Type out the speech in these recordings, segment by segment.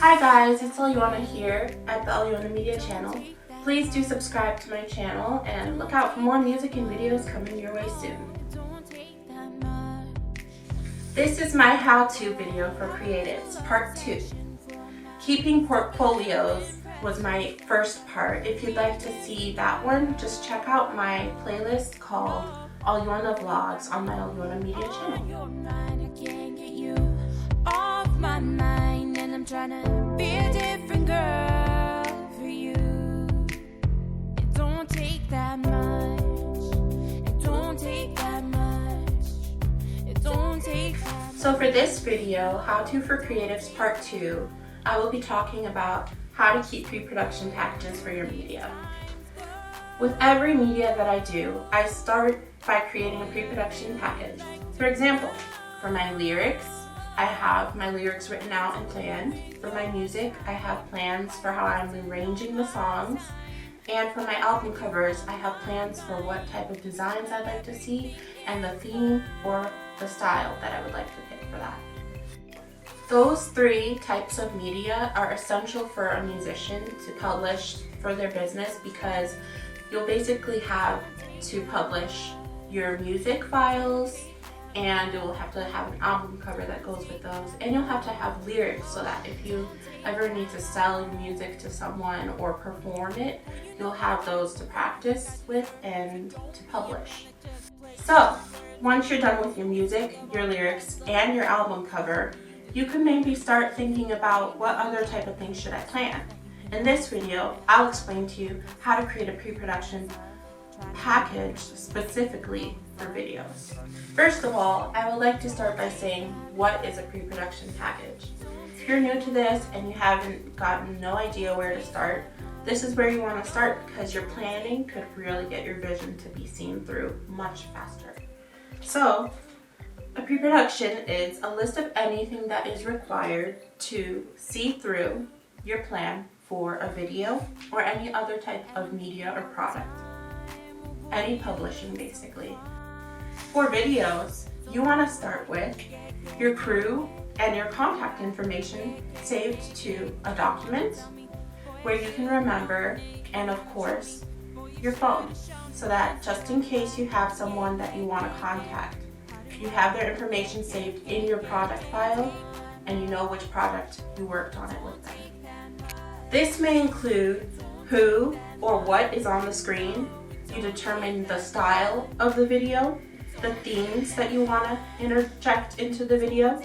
Hi guys, it's Aliona here at the AlionaMedia channel. Please do subscribe to my channel and look out for more music and videos coming your way soon. This is my how-to video for creatives, part 2. Keeping portfolios was my first part. If you'd like to see that one, just check out my playlist called Aliona Vlogs on my AlionaMedia channel. I'm trying to be a different girl for you. It don't take that much. It don't take that much. It don't take that much. So for this video, How To for Creatives Part 2, I will be talking about how to keep pre-production packages for your media. With every media that I do, I start by creating a pre-production package. For example, for my lyrics, I have my lyrics written out and planned. For my music, I have plans for how I'm arranging the songs. And for my album covers, I have plans for what type of designs I'd like to see and the theme or the style that I would like to pick for that. Those 3 types of media are essential for a musician to publish for their business because you'll basically have to publish your music files, and you'll have to have an album cover that goes with those, and you'll have to have lyrics so that if you ever need to sell your music to someone or perform it, you'll have those to practice with and to publish. So once you're done with your music, your lyrics, and your album cover, you can maybe start thinking about what other type of things should I plan. In this video, I'll explain to you how to create a pre-production package specifically for videos. First of all, I would like to start by saying, what is a pre-production package? If you're new to this and you haven't gotten no idea where to start, this is where you want to start because your planning could really get your vision to be seen through much faster. So, a pre-production is a list of anything that is required to see through your plan for a video or any other type of media or product. Any publishing, basically. For videos, you want to start with your crew and your contact information saved to a document where you can remember, and of course, your phone, so that just in case you have someone that you want to contact, you have their information saved in your product file and you know which product you worked on it with them. This may include who or what is on the screen. You determine the style of the video, the themes that you want to interject into the video.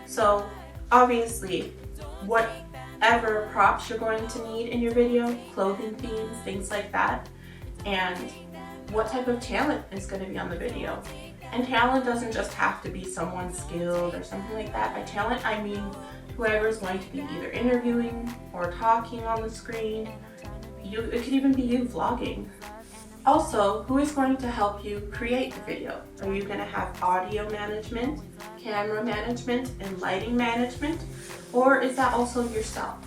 So obviously, whatever props you're going to need in your video, clothing themes, things like that, and what type of talent is going to be on the video. And talent doesn't just have to be someone skilled or something like that. By talent, I mean whoever is going to be either interviewing or talking on the screen. It could even be you vlogging. Also, who is going to help you create the video? Are you going to have audio management, camera management, and lighting management? Or is that also yourself?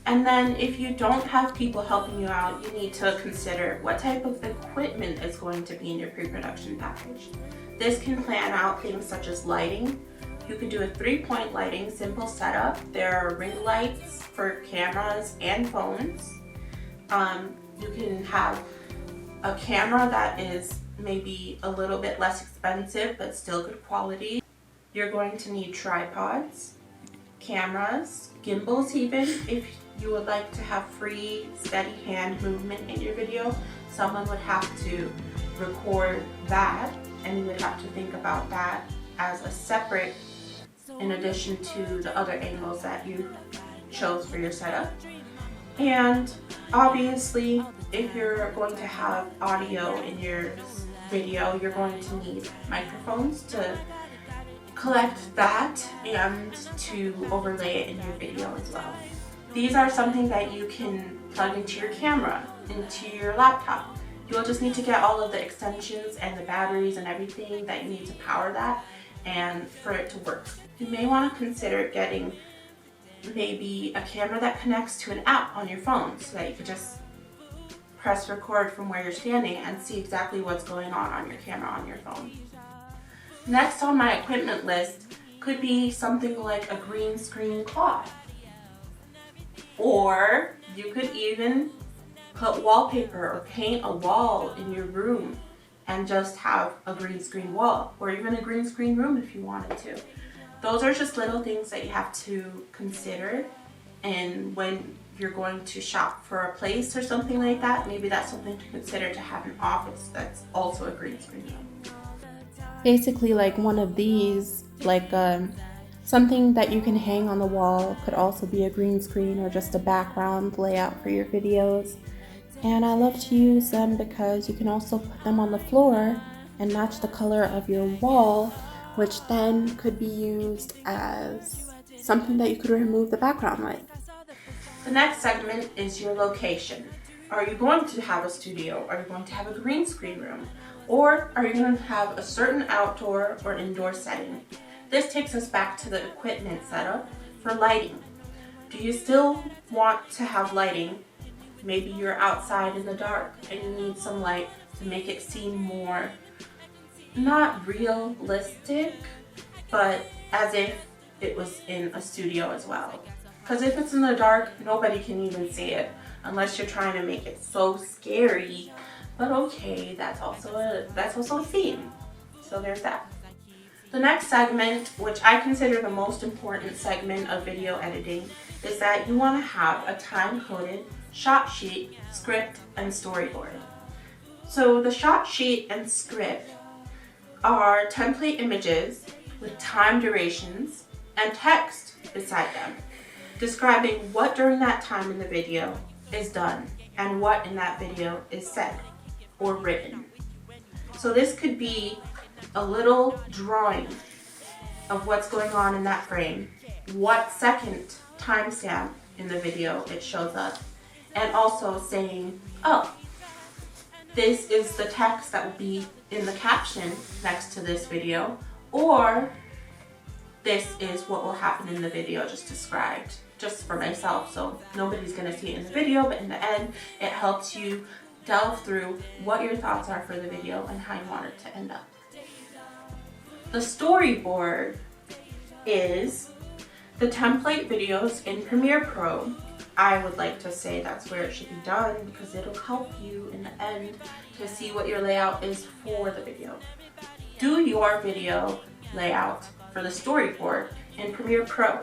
And then if you don't have people helping you out, you need to consider what type of equipment is going to be in your pre-production package. This can plan out things such as lighting. You can do a 3-point lighting, simple setup. There are ring lights for cameras and phones. You can have a camera that is maybe a little bit less expensive but still good quality. You're going to need tripods, cameras, gimbals even. If you would like to have free, steady hand movement in your video, someone would have to record that, and you would have to think about that as a separate, in addition to the other angles that you chose for your setup. And obviously, if you're going to have audio in your video, you're going to need microphones to collect that and to overlay it in your video as well. These are something that you can plug into your camera, into your laptop. You'll just need to get all of the extensions and the batteries and everything that you need to power that and for it to work. You may want to consider getting maybe a camera that connects to an app on your phone so that you could just press record from where you're standing and see exactly what's going on your camera on your phone. Next on my equipment list could be something like a green screen cloth. Or you could even put wallpaper or paint a wall in your room and just have a green screen wall, or even a green screen room if you wanted to. Those are just little things that you have to consider, and when you're going to shop for a place or something like that, maybe that's something to consider, to have an office that's also a green screen room. Basically, like one of these, like something that you can hang on the wall could also be a green screen or just a background layout for your videos. And I love to use them because you can also put them on the floor and match the color of your wall, which then could be used as something that you could remove the background with. The next segment is your location. Are you going to have a studio? Are you going to have a green screen room? Or are you going to have a certain outdoor or indoor setting? This takes us back to the equipment setup for lighting. Do you still want to have lighting? Maybe you're outside in the dark and you need some light to make it seem more, not realistic, but as if it was in a studio as well. Because if it's in the dark, nobody can even see it unless you're trying to make it so scary. But okay, that's also a theme. So there's that. The next segment, which I consider the most important segment of video editing, is that you want to have a time-coded shot sheet, script, and storyboard. So the shot sheet and script are template images with time durations and text beside them, describing what during that time in the video is done and what in that video is said or written. So this could be a little drawing of what's going on in that frame, what second timestamp in the video it shows up, and also saying, oh, this is the text that will be in the caption next to this video, or this is what will happen in the video just described, just for myself, so nobody's going to see it in the video, but in the end it helps you delve through what your thoughts are for the video and how you want it to end up. The storyboard is the template videos in Premiere Pro. I would like to say that's where it should be done because it'll help you in the end to see what your layout is for the video. Do your video layout for the storyboard in Premiere Pro.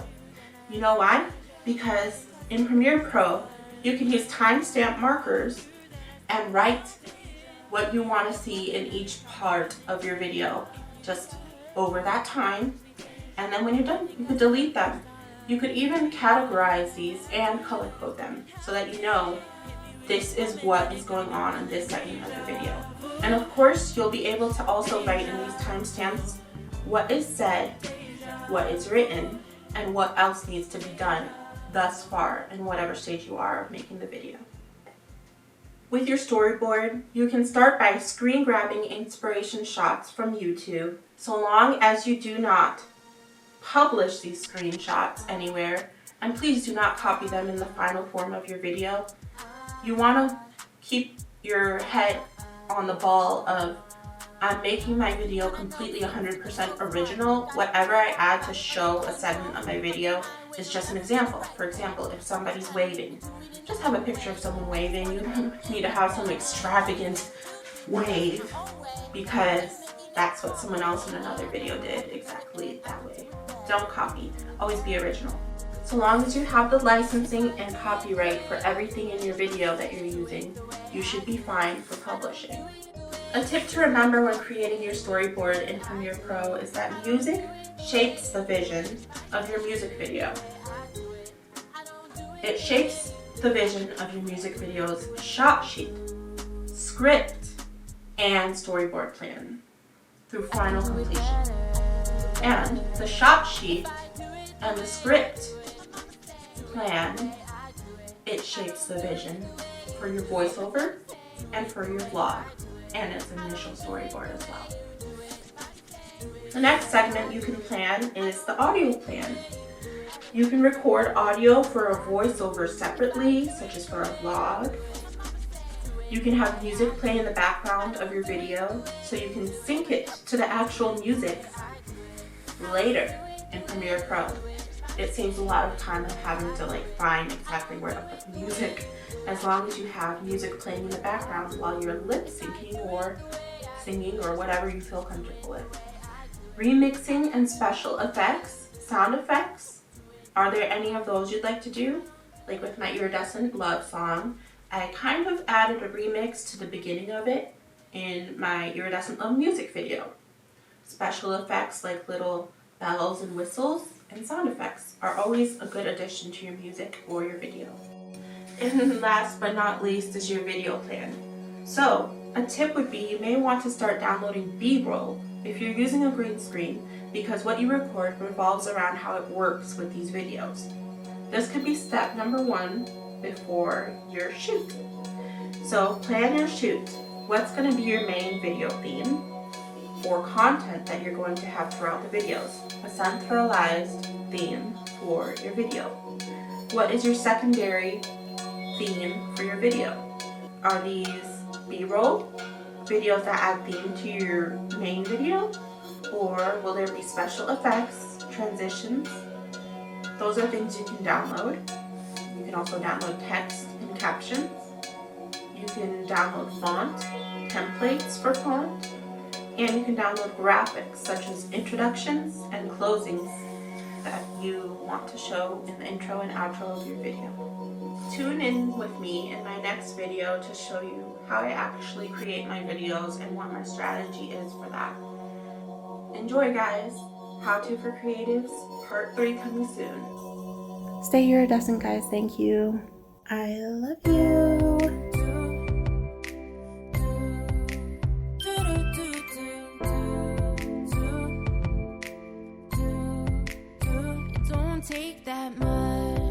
You know why? Because in Premiere Pro, you can use timestamp markers and write what you want to see in each part of your video just over that time, and then when you're done, you could delete them. You could even categorize these and color code them so that you know this is what is going on in this segment of the video. And of course, you'll be able to also write in these timestamps what is said, what is written, and what else needs to be done thus far in whatever stage you are of making the video. With your storyboard, you can start by screen grabbing inspiration shots from YouTube, so long as you do not publish these screenshots anywhere, and please do not copy them in the final form of your video. You want to keep your head on the ball of, I'm making my video completely 100% original. Whatever I add to show a segment of my video is just an example. For example, if somebody's waving, just have a picture of someone waving. You don't need to have some extravagant wave because that's what someone else in another video did exactly that way. Don't copy, always be original. So long as you have the licensing and copyright for everything in your video that you're using, you should be fine for publishing. A tip to remember when creating your storyboard in Premiere Pro is that music shapes the vision of your music video. It shapes the vision of your music video's shot sheet, script, and storyboard plan through final completion. And the shot sheet and the script plan, it shapes the vision for your voiceover and for your vlog and its initial storyboard as well. The next segment you can plan is the audio plan. You can record audio for a voiceover separately, such as for a vlog. You can have music play in the background of your video so you can sync it to the actual music later in Premiere Pro. it saves a lot of time of having to like find exactly where to put the music, as long as you have music playing in the background while you're lip syncing or singing or whatever you feel comfortable with. Remixing and special effects, sound effects. Are there any of those you'd like to do? Like with my Iridescent Love song, I kind of added a remix to the beginning of it in my Iridescent Love music video. Special effects like little bells and whistles and sound effects are always a good addition to your music or your video. And last but not least is your video plan. So a tip would be you may want to start downloading B-roll if you're using a green screen, because what you record revolves around how it works with these videos. This could be step number 1 before your shoot. So plan your shoot. What's going to be your main video theme or content that you're going to have throughout the videos? A centralized theme for your video. What is your secondary theme for your video? Are these B-roll, videos that add theme to your main video? Or will there be special effects, transitions? Those are things you can download. You can also download text and captions. You can download font, templates for font, and you can download graphics such as introductions and closings that you want to show in the intro and outro of your video. Tune in with me in my next video to show you how I actually create my videos and what my strategy is for that. Enjoy, guys! How to for Creatives, part 3 coming soon. Stay iridescent, guys. Thank you. I love you. It don't take that much.